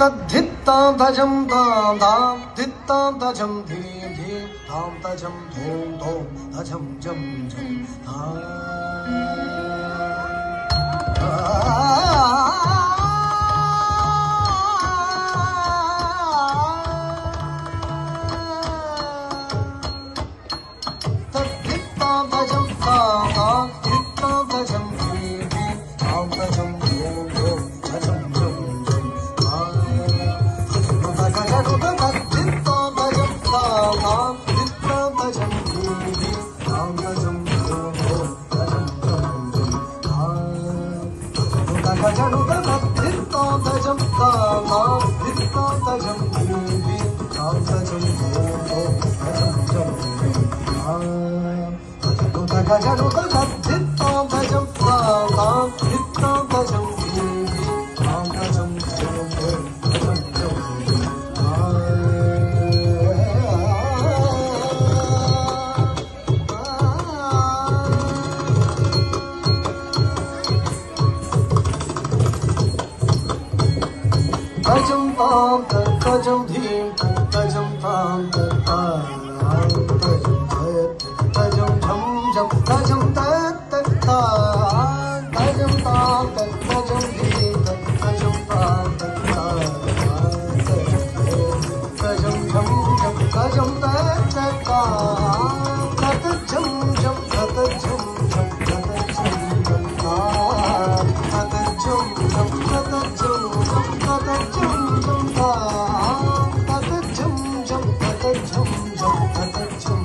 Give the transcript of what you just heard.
तद्धित्तां तजं तां तां धित्तां तजं धीं धीं तां तजं धूं धूं तजं जं जं तद्धित्तां तजं तां तां धित्तां तजं धीं धीं तां तजं धूं धूं तजं जं जं तजं तां तजं धीं तजं तां तां तजं झं झं तजं तत् तां तजं तां तजं धीं तजं तां तजं झं झं तजं तत् तां तत् झं झं तत् झं झं तत् झं झं तत् झं झं तत् झं